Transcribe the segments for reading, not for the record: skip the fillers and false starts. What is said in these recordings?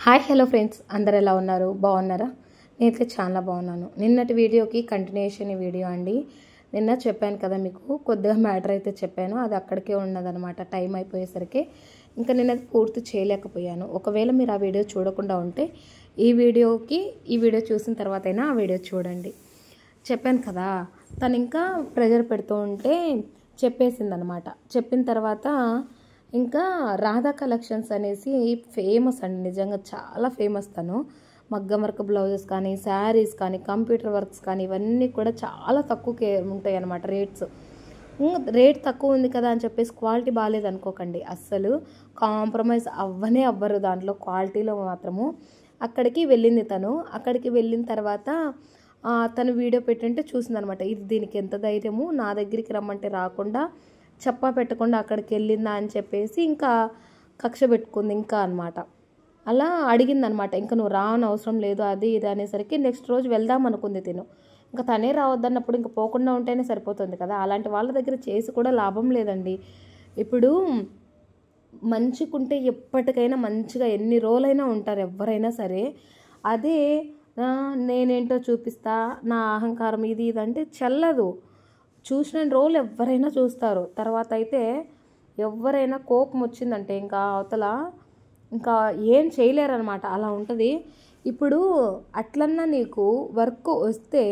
Hi hello friends, అందరు ఎలా ఉన్నారు? బాగున్నారా? నేనైతే చాలా బాగున్నాను. నిన్నటి వీడియోకి కంటిన్యూషన్ వీడియో అండి. నిన్న చెప్పాను కదా మీకు కొద్దిగా మ్యాటర్ అయితే చెప్పాను, అది అక్కడికే ఉన్నదనమాట. టైం అయిపోయేసరికి ఇంకా నేను పూర్తి చేయలేకపోయాను. ఒకవేళ మీరు ఆ వీడియో చూడకుండా ఉంటే ఈ వీడియో చూసిన తర్వాత అయినా ఆ వీడియో చూడండి. చెప్పాను కదా, తను ఇంకా ప్రెజర్ పెడుతూ ఉంటే చెప్పేసిందనమాట. చెప్పిన తర్వాత ఇంకా రాధా కలెక్షన్స్ అనేసి ఫేమస్ అండి, నిజంగా చాలా ఫేమస్. తను మగ్గం వర్క్ బ్లౌజెస్ కానీ, శారీస్ కానీ, కంప్యూటర్ వర్క్స్ కానీ ఇవన్నీ కూడా చాలా తక్కువకే ఉంటాయి అన్నమాట రేట్స్. రేట్ తక్కువ ఉంది కదా అని చెప్పేసి క్వాలిటీ బాగాలేదు అనుకోకండి, అస్సలు కాంప్రమైజ్ అవ్వరు దాంట్లో, క్వాలిటీలో మాత్రము. అక్కడికి వెళ్ళింది తను. అక్కడికి వెళ్ళిన తర్వాత తను వీడియో పెట్టింటే చూసిందనమాట. ఇది దీనికి ఎంత ధైర్యము, నా దగ్గరికి రమ్మంటే రాకుండా చెప్పా పెట్టకుండా అక్కడికి వెళ్ళిందా అని చెప్పేసి ఇంకా కక్ష పెట్టుకుంది ఇంకా అనమాట. అలా అడిగిందనమాట, ఇంకా నువ్వు రాని అవసరం లేదు అది ఇది అనేసరికి నెక్స్ట్ రోజు వెళ్దాం అనుకుంది తిను. ఇంకా తనే రావద్దన్నప్పుడు ఇంకా పోకుండా ఉంటేనే సరిపోతుంది కదా. అలాంటి వాళ్ళ దగ్గర చేసి కూడా లాభం లేదండి. ఇప్పుడు మంచిగుంటే ఎప్పటికైనా మంచిగా ఎన్ని రోజులైనా ఉంటారు ఎవరైనా సరే. అదే నేనేంటో చూపిస్తా, నా అహంకారం ఇది అంటే చెల్లదు. చూసిన రోజులు ఎవరైనా చూస్తారు, తర్వాత అయితే ఎవరైనా కోపం వచ్చిందంటే ఇంకా అవతల ఇంకా ఏం చేయలేరనమాట, అలా ఉంటుంది. ఇప్పుడు అట్లన్నా నీకు వర్క్ వస్తే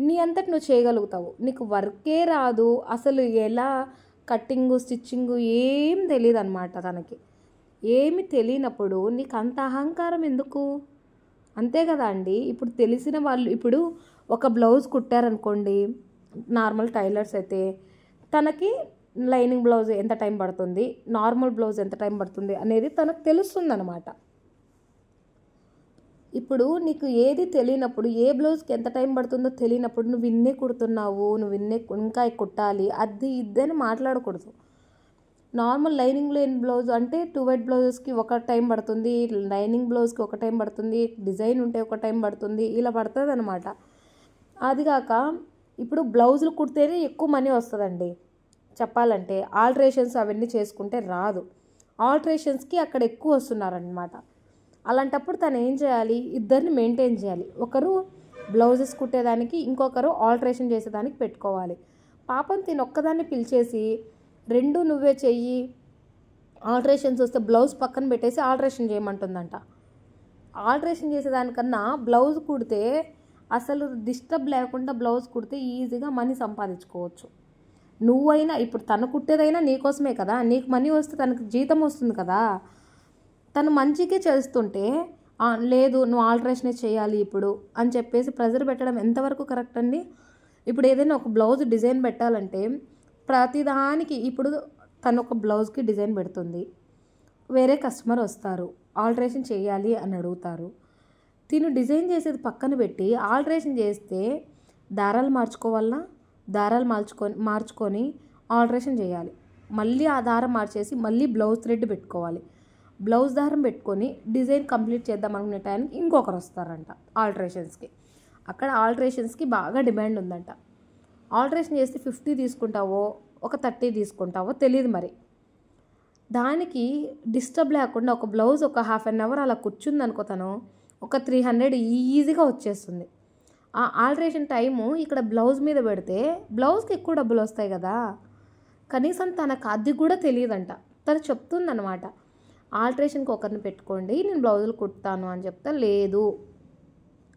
నీ అంతటి నువ్వు చేయగలుగుతావు. నీకు వర్కే రాదు అసలు, ఎలా కట్టింగు స్టిచ్చింగు ఏం తెలియదు అనమాట. తనకి ఏమి తెలియనప్పుడు నీకు అంత అహంకారం ఎందుకు? అంతే కదా అండి. ఇప్పుడు తెలిసిన వాళ్ళు, ఇప్పుడు ఒక బ్లౌజ్ కుట్టారనుకోండి, నార్మల్ టైలర్స్ అయితే తనకి లైనింగ్ బ్లౌజ్ ఎంత టైం పడుతుంది, నార్మల్ బ్లౌజ్ ఎంత టైం పడుతుంది అనేది తనకు తెలుస్తుంది అనమాట. ఇప్పుడు నీకు ఏది తెలియనప్పుడు, ఏ బ్లౌజ్కి ఎంత టైం పడుతుందో తెలియనప్పుడు నువ్వు ఇన్నే కుడుతున్నావు, నువ్వు ఇంకా కుట్టాలి అది ఇద్దని మాట్లాడకూడదు. నార్మల్ లైనింగ్ లేని బ్లౌజ్ అంటే 2 వైట్ బ్లౌజెస్కి ఒక టైం పడుతుంది, లైనింగ్ బ్లౌజ్కి ఒక టైం పడుతుంది, డిజైన్ ఉంటే ఒక టైం పడుతుంది, ఇలా పడుతుంది అనమాట. అదిగాక ఇప్పుడు బ్లౌజులు కుడితేనే ఎక్కువ మనీ వస్తుందండి చెప్పాలంటే. ఆల్ట్రేషన్స్ అవన్నీ చేసుకుంటే రాదు. ఆల్ట్రేషన్స్కి అక్కడ ఎక్కువ వస్తున్నారనమాట. అలాంటప్పుడు తను ఏం చేయాలి, ఇద్దరిని మెయింటైన్ చేయాలి. ఒకరు బ్లౌజెస్ కుట్టేదానికి, ఇంకొకరు ఆల్ట్రేషన్ చేసేదానికి పెట్టుకోవాలి. పాపం తిని ఒక్కదాన్ని పిలిచేసి 2 నువ్వే చెయ్యి, ఆల్ట్రేషన్స్ వస్తే బ్లౌజ్ పక్కన పెట్టేసి ఆల్ట్రేషన్ చేయమంటుందంట. ఆల్ట్రేషన్ చేసేదానికన్నా బ్లౌజ్ కుడితే అసలు డిస్టర్బ్ లేకుండా బ్లౌజ్ కుడితే ఈజీగా మనీ సంపాదించుకోవచ్చు. నువ్వైనా ఇప్పుడు తను కుట్టేదైనా నీకోసమే కదా, నీకు మనీ వస్తే తనకు జీతం వస్తుంది కదా. తను మంచిగా చేస్తుంటే లేదు నువ్వు ఆల్ట్రేషనే చేయాలి ఇప్పుడు అని చెప్పేసి ప్రెజర్ పెట్టడం ఎంతవరకు కరెక్ట్ అండి? ఇప్పుడు ఏదైనా ఒక బ్లౌజ్ డిజైన్ పెట్టాలంటే ప్రతిదానికి, ఇప్పుడు తను ఒక బ్లౌజ్కి డిజైన్ పెడుతుంది, వేరే కస్టమర్ వస్తారు ఆల్ట్రేషన్ చేయాలి అని అడుగుతారు. తిను డిజైన్ చేసేది పక్కన పెట్టి ఆల్ట్రేషన్ చేస్తే దారాలు మార్చుకోవాలన్నా, దారాలు మార్చుకొని ఆల్ట్రేషన్ చేయాలి. మళ్ళీ ఆ దారం మార్చేసి మళ్ళీ బ్లౌజ్ థ్రెడ్ పెట్టుకోవాలి. బ్లౌజ్ దారం పెట్టుకొని డిజైన్ కంప్లీట్ చేద్దాం అనుకునే టైంకి ఇంకొకరు వస్తారంట ఆల్ట్రేషన్స్కి. అక్కడ ఆల్ట్రేషన్స్కి బాగా డిమాండ్ ఉందంట. ఆల్ట్రేషన్ చేస్తే 50 తీసుకుంటావో ఒక 30 తీసుకుంటావో తెలియదు మరి. దానికి డిస్టర్బ్ లేకుండా ఒక బ్లౌజ్ ఒక హాఫ్ అన్ అవర్ అలా కూర్చుందనుకో, తను ఒక 300 ఈజీగా వచ్చేస్తుంది. ఆ ఆల్ట్రేషన్ టైము ఇక్కడ బ్లౌజ్ మీద పెడితే బ్లౌజ్కి ఎక్కువ డబ్బులు వస్తాయి కదా. కనీసం తనకు అది కూడా తెలియదంట. తను చెప్తుందనమాట, ఆల్ట్రేషన్కి ఒకరిని పెట్టుకోండి, నేను బ్లౌజులు కుడతాను అని చెప్తా, లేదు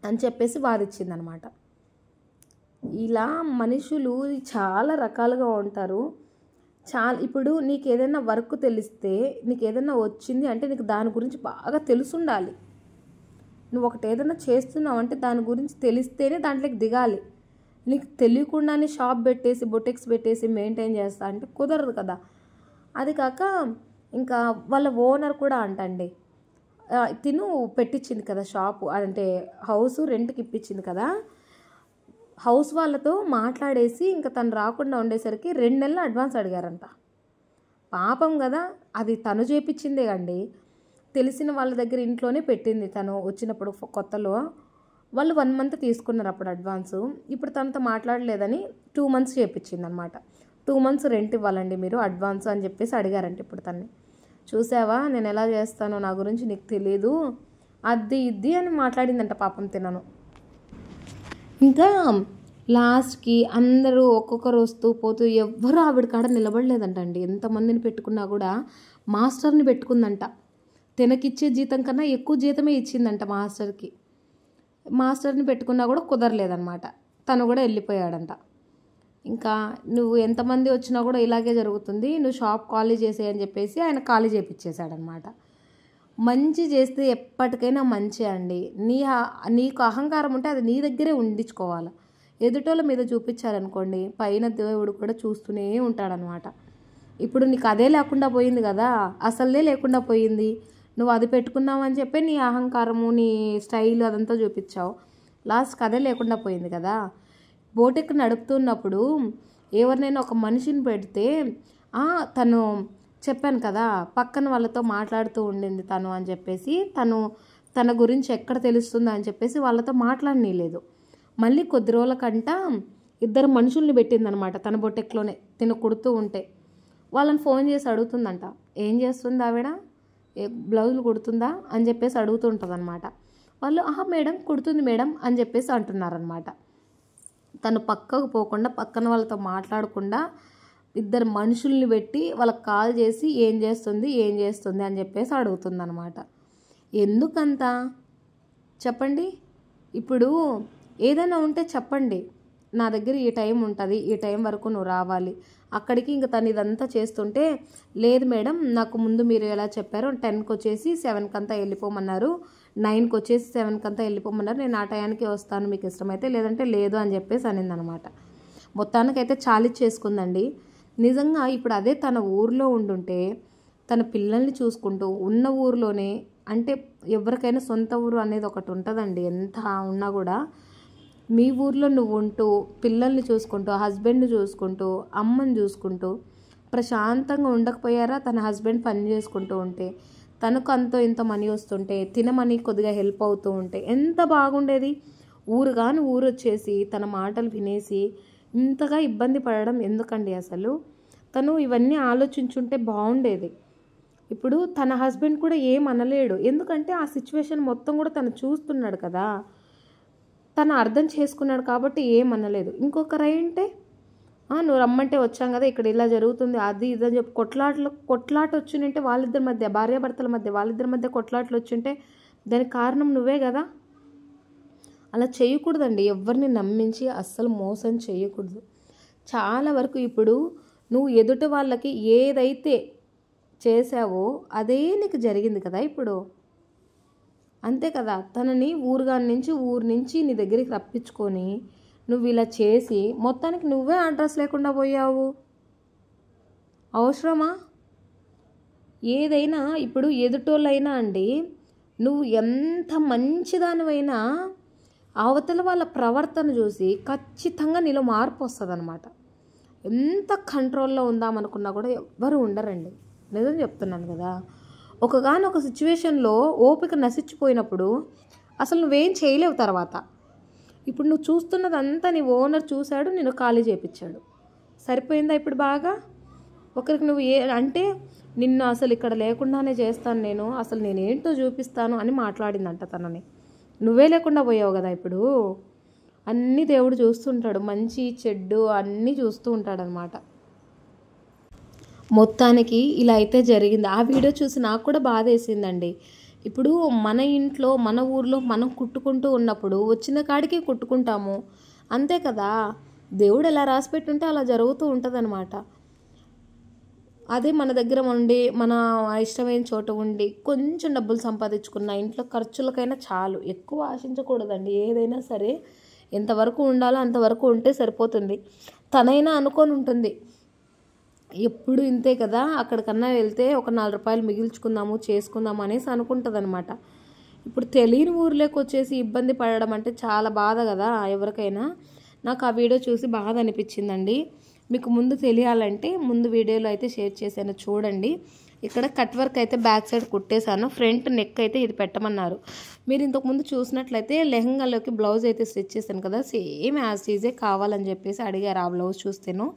అని చెప్పేసి వాదిచ్చిందనమాట. ఇలా మనుషులు చాలా రకాలుగా ఉంటారు. ఇప్పుడు నీకు ఏదైనా వర్క్ తెలిస్తే, నీకు ఏదైనా వచ్చింది అంటే నీకు దాని గురించి బాగా తెలుసుండాలి. నువ్వు ఒకటి ఏదైనా చేస్తున్నావు అంటే దాని గురించి తెలిస్తేనే దాంట్లోకి దిగాలి. నీకు తెలియకుండానే షాప్ పెట్టేసి బొటిక్స్ పెట్టేసి మెయింటైన్ చేస్తా అంటే కుదరదు కదా. అది కాక ఇంకా వాళ్ళ ఓనర్ కూడా అంటండి, తిను పెట్టించింది కదా షాపు, అంటే హౌస్ రెంట్కి ఇప్పించింది కదా, హౌస్ వాళ్ళతో మాట్లాడేసి ఇంకా తను రాకుండా ఉండేసరికి 2 నెలలు అడ్వాన్స్ అడిగారంట. పాపం కదా, అది తను చేపించిందే అండి. తెలిసిన వాళ్ళ దగ్గర ఇంట్లోనే పెట్టింది తను వచ్చినప్పుడు కొత్తలో. వాళ్ళు 1 మంత్ తీసుకున్నారు అప్పుడు అడ్వాన్సు. ఇప్పుడు తనతో మాట్లాడలేదని 2 మంత్స్ చేపించింది అనమాట. 2 మంత్స్ రెంట్ ఇవ్వాలండి మీరు అడ్వాన్స్ అని చెప్పేసి అడిగారంట ఇప్పుడు తన్ని. చూసావా నేను ఎలా చేస్తానో, నా గురించి నీకు తెలీదు, అది ఇది అని మాట్లాడిందంట పాపం తినను. ఇంకా లాస్ట్కి అందరూ ఒక్కొక్కరు వస్తూ పోతూ ఎవ్వరూ ఆవిడ కాడ నిలబడలేదంట అండి. ఎంతమందిని పెట్టుకున్నా కూడా మాస్టర్ని పెట్టుకుందంట. తినకిచ్చే జీతం కన్నా ఎక్కువ జీతమే ఇచ్చిందంట మాస్టర్కి. మాస్టర్ని పెట్టుకున్నా కూడా కుదరలేదన్నమాట. తను కూడా వెళ్ళిపోయాడంట. ఇంకా నువ్వు ఎంతమంది వచ్చినా కూడా ఇలాగే జరుగుతుంది, నువ్వు షాప్ ఖాళీ చేసేయని చెప్పేసి ఆయన ఖాళీ చేయించేశాడనమాట. మంచి చేస్తే ఎప్పటికైనా మంచి అండి. నీకు అహంకారం ఉంటే అది నీ దగ్గరే ఉండించుకోవాలి. ఎదుటోళ్ళ మీద చూపించారనుకోండి పైన దేవుడు కూడా చూస్తూనే ఉంటాడనమాట. ఇప్పుడు నీకు అదే లేకుండా పోయింది కదా, అసలే లేకుండా పోయింది. నువ్వు అది పెట్టుకున్నావని చెప్పి నీ అహంకారము, నీ స్టైల్ అదంతా చూపించావు. లాస్ట్కి అదే లేకుండా పోయింది కదా. బోటెక్ నడుపుతున్నప్పుడు ఎవరినైనా ఒక మనిషిని పెడితే తను చెప్పాను కదా పక్కన వాళ్ళతో మాట్లాడుతూ ఉండింది తను అని చెప్పేసి, తన గురించి ఎక్కడ తెలుస్తుందా అని చెప్పేసి వాళ్ళతో మాట్లాడనీయలేదు. మళ్ళీ కొద్ది రోజులకంట 2 మనుషుల్ని పెట్టిందనమాట తన బొటెక్లోనే. తిను కుడుతూ ఉంటే వాళ్ళని ఫోన్ చేసి అడుగుతుందంట, ఏం చేస్తుంది ఆవిడ, బ్లౌజులు కుడుతుందా అని చెప్పేసి అడుగుతుంటుంది అనమాట. వాళ్ళు మేడం కుడుతుంది మేడం అని చెప్పేసి అంటున్నారనమాట. తను పక్కకు పోకుండా పక్కన వాళ్ళతో మాట్లాడకుండా 2 మనుషుల్ని పెట్టి వాళ్ళకి కాల్ చేసి ఏం చేస్తుంది అని చెప్పేసి అడుగుతుందనమాట. ఎందుకంత చెప్పండి. ఇప్పుడు ఏదైనా ఉంటే చెప్పండి, నా దగ్గర ఈ టైం ఉంటుంది, ఈ టైం వరకు నువ్వు రావాలి అక్కడికి. ఇంక తను ఇదంతా చేస్తుంటే, లేదు మేడం నాకు ముందు మీరు ఎలా చెప్పారో 10కి వచ్చేసి 7కి అంతా వెళ్ళిపోమన్నారు, 9కి వచ్చేసి 7కి అంతా వెళ్ళిపోమన్నారు, నేను ఆ టయానికి వస్తాను మీకు ఇష్టమైతే, లేదంటే లేదు అని చెప్పేసి అనిందనమాట. మొత్తానికైతే చాలిచ్చేసుకుందండి. నిజంగా ఇప్పుడు అదే తన ఊర్లో ఉండుంటే తన పిల్లల్ని చూసుకుంటూ ఉన్న ఊర్లోనే, అంటే ఎవరికైనా సొంత ఊరు అనేది ఒకటి ఉంటుందండి. ఎంత ఉన్నా కూడా మీ ఊర్లో నువ్వు ఉంటూ పిల్లల్ని చూసుకుంటూ, హస్బెండ్ని చూసుకుంటూ, అమ్మని చూసుకుంటూ ప్రశాంతంగా ఉండకపోయారా? తన హస్బెండ్ పని చేసుకుంటూ ఉంటే, తనకు అంతో ఇంత మనీ వస్తుంటే, తినమని కొద్దిగా హెల్ప్ అవుతూ ఉంటే ఎంత బాగుండేది. ఊరు వచ్చేసి తన మాటలు వినేసి ఇంతగా ఇబ్బంది పడడం ఎందుకండి అసలు? తను ఇవన్నీ ఆలోచించుంటే బాగుండేది. ఇప్పుడు తన హస్బెండ్ కూడా ఏం అనలేడు, ఎందుకంటే ఆ సిచ్యువేషన్ మొత్తం కూడా తను చూస్తున్నాడు కదా, తను అర్థం చేసుకున్నాడు కాబట్టి ఏమనలేదు. ఇంకొకరు అయింటే నువ్వు రమ్మంటే వచ్చాం కదా, ఇక్కడ ఇలా జరుగుతుంది అది ఇదని చెప్పి కొట్లాట వచ్చింటే వాళ్ళిద్దరి మధ్య, భార్యాభర్తల మధ్య వాళ్ళిద్దరి మధ్య కొట్లాటలు వచ్చింటే దానికి కారణం నువ్వే కదా. అలా చేయకూడదండి. ఎవరిని నమ్మించి అస్సలు మోసం చేయకూడదు. చాలా వరకు ఇప్పుడు నువ్వు ఎదుటి వాళ్ళకి ఏదైతే చేసావో అదే నీకు జరిగింది కదా ఇప్పుడు, అంతే కదా. తనని ఊరు నుంచి నీ దగ్గరికి రప్పించుకొని నువ్వు ఇలా చేసి మొత్తానికి నువ్వే అడ్రస్ లేకుండా పోయావు. అవసరమా? ఏదైనా ఇప్పుడు ఎదుటోళ్ళైనా అండి, నువ్వు ఎంత మంచిదానివైనా అవతల వాళ్ళ ప్రవర్తన చూసి ఖచ్చితంగా నీలో మార్పు వస్తుంది అనమాట. ఎంత కంట్రోల్లో ఉందామనుకున్నా కూడా ఎవ్వరు ఉండరండి. నిజం చెప్తున్నాను కదా. ఒకగానొక సిచ్యువేషన్లో ఓపిక నశించిపోయినప్పుడు అసలు నువ్వేం చేయలేవు తర్వాత. ఇప్పుడు నువ్వు చూస్తున్నదంతా నీ ఓనర్ చూశాడు, నేను ఖాళీ చేయించాడు, సరిపోయిందా ఇప్పుడు బాగా? ఒకరికి నువ్వు అంటే నిన్ను అసలు ఇక్కడ లేకుండానే చేస్తాను నేను, అసలు నేనేంటో చూపిస్తాను అని మాట్లాడిందంట తనని. నువ్వే లేకుండా పోయావు కదా ఇప్పుడు. అన్నీ దేవుడు చూస్తుంటాడు, మంచి చెడ్డు అన్నీ చూస్తూ ఉంటాడనమాట. మొత్తానికి ఇలా అయితే జరిగింది. ఆ వీడియో చూసి నాకు కూడా బాధ వేసిందండి. ఇప్పుడు మన ఇంట్లో మన ఊర్లో మనం కుట్టుకుంటూ ఉన్నప్పుడు వచ్చిన కాడికి కుట్టుకుంటాము, అంతే కదా. దేవుడు ఎలా రాసి పెట్టుంటే అలా జరుగుతూ ఉంటుందన్నమాట. అదే మన దగ్గర ఉండి మన ఇష్టమైన చోట ఉండి కొంచెం డబ్బులు సంపాదించుకున్న ఇంట్లో ఖర్చులకైనా చాలు, ఎక్కువ ఆశించకూడదండి. ఏదైనా సరే ఎంతవరకు ఉండాలో అంతవరకు ఉంటే సరిపోతుంది. తనైనా అనుకొని ఉంటుంది ఎప్పుడు ఇంతే కదా, అక్కడికన్నా వెళ్తే ఒక 4 రూపాయలు మిగిల్చుకుందాము చేసుకుందాము అనేసి అనుకుంటుంది అనమాట. ఇప్పుడు తెలియని ఊర్లోకి వచ్చేసి ఇబ్బంది పడడం అంటే చాలా బాధ కదా ఎవరికైనా. నాకు ఆ వీడియో చూసి బాధ అనిపించిందండి. మీకు ముందు తెలియాలంటే ముందు వీడియోలో అయితే షేర్ చేశాను చూడండి. ఇక్కడ కట్ వర్క్ అయితే బ్యాక్ సైడ్ కుట్టేశాను, ఫ్రంట్ నెక్ అయితే ఇది పెట్టమన్నారు. మీరు ఇంతకుముందు చూసినట్లయితే లెహంగాలోకి బ్లౌజ్ అయితే స్టిచ్ చేశాను కదా, సేమ్ యాజ్ ఈజే కావాలని చెప్పేసి అడిగారు ఆ బ్లౌజ్ చూస్తేను.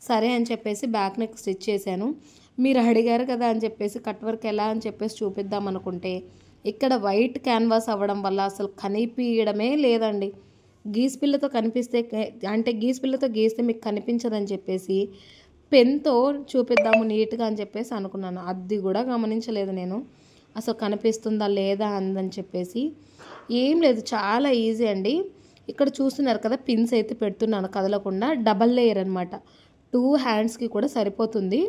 సరే అని చెప్పేసి బ్యాక్ నెక్ స్టిచ్ చేశాను. మీరు అడిగారు కదా అని చెప్పేసి కట్ వర్క్ ఎలా అని చెప్పేసి చూపిద్దాం అనుకుంటే ఇక్కడ వైట్ క్యాన్వాస్ అవ్వడం వల్ల అసలు కనిపించడమే లేదండి. గీస్ పిల్లతో కనిపిస్తే అంటే గీస్ పిల్లతో గీస్తే మీకు కనిపించదని చెప్పేసి పెన్తో చూపిద్దాము నీట్గా అని చెప్పేసి అనుకున్నాను. అది కూడా గమనించలేదు నేను, అసలు కనిపిస్తుందా లేదా అందని చెప్పేసి. ఏం లేదు, చాలా ఈజీ అండి. ఇక్కడ చూస్తున్నారు కదా పిన్స్ అయితే పెడుతున్నాను కదలకుండా. డబల్ లేయర్ అనమాట, 2 హ్యాండ్స్కి కూడా సరిపోతుంది.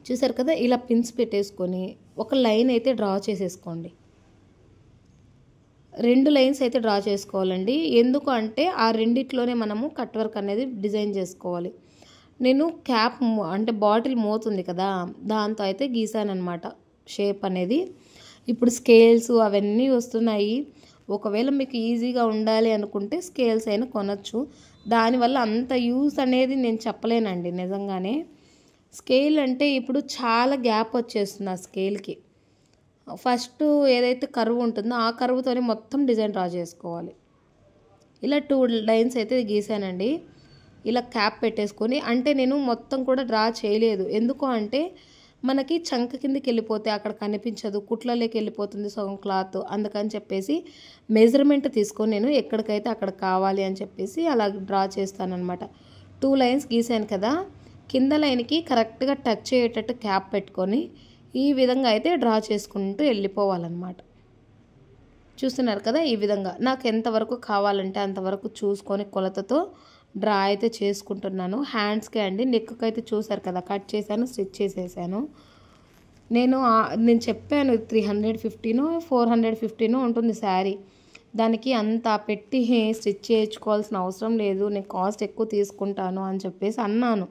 చూసారు కదా, ఇలా పిన్స్ పెట్టేసుకొని ఒక లైన్ అయితే డ్రా చేసేసుకోండి. 2 లైన్స్ అయితే డ్రా చేసుకోవాలండి. ఎందుకు అంటే ఆ రెండిట్లోనే మనము కట్ వర్క్ అనేది డిజైన్ చేసుకోవాలి. నేను క్యాప్ అంటే బాటిల్ మోతుంది కదా, దాంతో అయితే గీసానమాట షేప్ అనేది. ఇప్పుడు స్కేల్స్ అవన్నీ వస్తున్నాయి. ఒకవేళ మీకు ఈజీగా ఉండాలి అనుకుంటే స్కేల్స్ అయినా కొనచ్చు. దానివల్ల అంత యూస్ అనేది నేను చెప్పలేనండి నిజంగానే. స్కేల్ అంటే ఇప్పుడు చాలా గ్యాప్ వచ్చేస్తుంది ఆ స్కేల్కి. ఫస్ట్ ఏదైతే కర్వ్ ఉంటుందో ఆ కర్వ్తోనే మొత్తం డిజైన్ డ్రా చేసుకోవాలి. ఇలా 2 లైన్స్ అయితే గీసానండి. ఇలా క్యాప్ పెట్టేసుకొని, అంటే నేను మొత్తం కూడా డ్రా చేయలేదు. ఎందుకు అంటే మనకి చంక కిందకి వెళ్ళిపోతే అక్కడ కనిపించదు, కుట్లలోకి వెళ్ళిపోతుంది సగం క్లాత్. అందుకని చెప్పేసి మెజర్మెంట్ తీసుకొని నేను ఎక్కడికైతే అక్కడ కావాలి అని చెప్పేసి అలా డ్రా చేస్తానన్నమాట. 2 లైన్స్ గీసాను కదా, కింద లైన్కి కరెక్ట్గా టచ్ అయ్యేటట్టు క్యాప్ పెట్టుకొని ఈ విధంగా అయితే డ్రా చేసుకుంటూ వెళ్ళిపోవాలన్నమాట. చూస్తున్నారు కదా, ఈ విధంగా నాకు ఎంతవరకు కావాలంటే అంతవరకు చూసుకొని కొలతతో డ్రా అయితే చేసుకుంటున్నాను. హ్యాండ్స్కి అండి, నెక్కి అయితే చూసారు కదా కట్ చేశాను, స్టిచ్ చేసేసాను. నేను చెప్పాను 350నో 450నో ఉంటుంది శారీ. దానికి అంత పెట్టి స్టిచ్ చేయించుకోవాల్సిన అవసరం లేదు, నేను కాస్ట్ ఎక్కువ తీసుకుంటాను అని చెప్పేసి అన్నాను.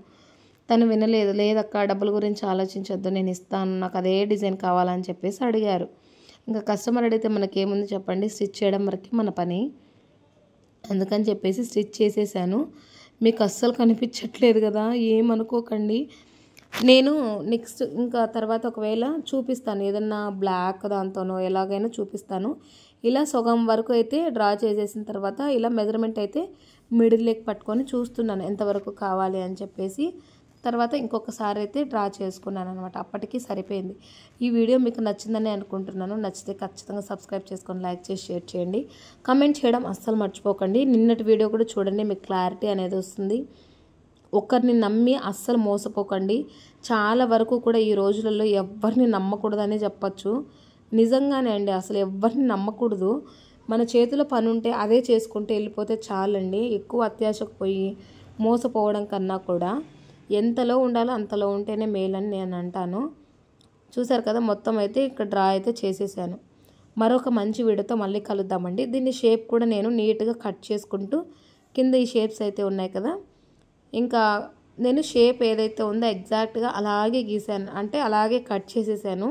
తను వినలేదు. లేదక్క డబ్బుల గురించి ఆలోచించొద్దు, నేను ఇస్తాను, నాకు అదే డిజైన్ కావాలని చెప్పేసి అడిగారు. ఇంకా కస్టమర్ అడిగితే మనకేముంది చెప్పండి, స్టిచ్ చేయడం వరకే మన పని. అందుకని చెప్పేసి స్టిచ్ చేసేసాను. మీకు అస్సలు కనిపించట్లేదు కదా, ఏమనుకోకండి. నేను నెక్స్ట్ ఇంకా తర్వాత ఒకవేళ చూపిస్తాను, ఏదన్నా బ్లాక్ దాంతోనో ఎలాగైనా చూపిస్తాను. ఇలా సగం వరకు అయితే డ్రా చేసేసిన తర్వాత ఇలా మెజర్మెంట్ అయితే మిడిల్ లెగ్ పట్టుకొని చూస్తున్నాను ఎంతవరకు కావాలి అని చెప్పేసి. తర్వాత ఇంకొకసారి అయితే డ్రా చేసుకున్నాను అనమాట. అప్పటికి సరిపోయింది. ఈ వీడియో మీకు నచ్చిందని అనుకుంటున్నాను. నచ్చితే ఖచ్చితంగా సబ్స్క్రైబ్ చేసుకొని లైక్ చేసి షేర్ చేయండి. కమెంట్ చేయడం అస్సలు మర్చిపోకండి. నిన్నటి వీడియో కూడా చూడండి, మీకు క్లారిటీ అనేది వస్తుంది. ఒకరిని నమ్మి అస్సలు మోసపోకండి. చాలా వరకు కూడా ఈ రోజులలో ఎవరిని నమ్మకూడదని చెప్పచ్చు. నిజంగానే అండి, అసలు ఎవరిని నమ్మకూడదు. మన చేతిలో పని ఉంటే అదే చేసుకుంటూ వెళ్ళిపోతే చాలండి. ఎక్కువ అత్యాశకు పోయి మోసపోవడం కన్నా కూడా ఎంతలో ఉండాలో అంతలో ఉంటేనే మేలని నేను అంటాను. చూసారు కదా, మొత్తం అయితే ఇక్కడ డ్రా అయితే చేసేసాను. మరొక మంచి వీడియోతో మళ్ళీ కలుద్దామండి. దీన్ని షేప్ కూడా నేను నీట్గా కట్ చేసుకుంటూ, కింద ఈ షేప్స్ అయితే ఉన్నాయి కదా, ఇంకా నేను షేప్ ఏదైతే ఉందో ఎగ్జాక్ట్గా అలాగే గీసాను, అంటే అలాగే కట్ చేసేసాను.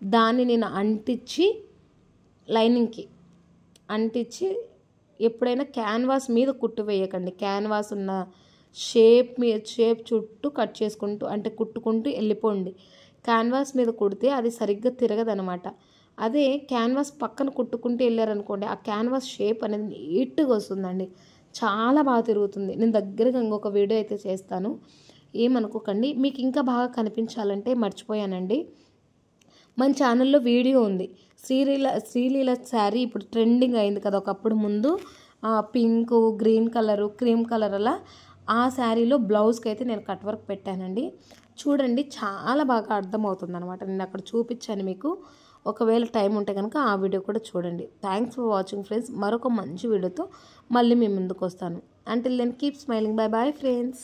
దాన్ని నేను అంటించి లైనింగ్కి అంటించి, ఎప్పుడైనా క్యాన్వాస్ మీద కుట్టు వేయకండి. క్యాన్వాస్ ఉన్న షేప్ చుట్టూ కట్ చేసుకుంటూ అంటే కుట్టుకుంటూ వెళ్ళిపోండి. క్యాన్వాస్ మీద కుడితే అది సరిగ్గా తిరగదనమాట. అదే క్యాన్వాస్ పక్కన కుట్టుకుంటూ వెళ్ళారనుకోండి, ఆ క్యాన్వాస్ షేప్ అనేది నీట్గా వస్తుందండి, చాలా బాగా తిరుగుతుంది. నేను దగ్గరగా ఇంకొక వీడియో అయితే చేస్తాను, ఏమనుకోకండి. మీకు ఇంకా బాగా కనిపించాలంటే మర్చిపోయానండి, మన ఛానల్లో వీడియో ఉంది. శ్రీలీల శారీ ఇప్పుడు ట్రెండింగ్ అయింది కదా, ఒకప్పుడు ముందు pink, green colour, cream colour అలా. ఆ శారీలో బ్లౌజ్కి అయితే నేను కట్ వర్క్ పెట్టానండి. చూడండి, చాలా బాగా అర్థమవుతుంది అనమాట. నేను అక్కడ చూపించాను మీకు. ఒకవేళ టైం ఉంటే కనుక ఆ వీడియో కూడా చూడండి. Thanks for watching friends. మరొక మంచి వీడియోతో మళ్ళీ మీ ముందుకు వస్తాను. Until then keep smiling. Bye bye friends.